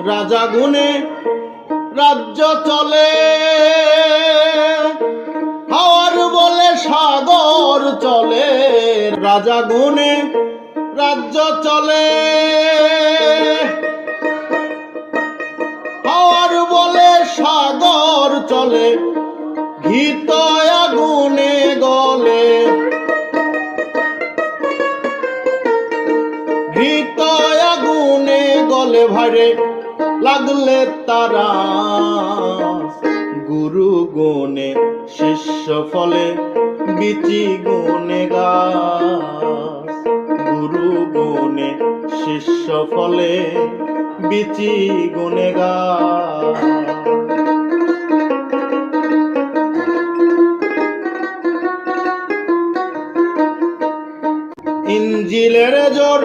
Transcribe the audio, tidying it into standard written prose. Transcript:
রাজা গুণে রাজ্য চলে, হাওয়ার বলে সাগর চলে। রাজা গুণে রাজ্য চলে, হাওয়ার বলে সাগর চলে। ঘৃত আগুনে গলে, ঘৃত আগুনে গলে ভাইরে লাগলে তারা। গুরু গুণে শিষ্য ফলে বিচি গুণে গাছ। গুরু গুণে শিষ্য ফলে বিচি গুণে গাছ। ইঞ্জিলের জোর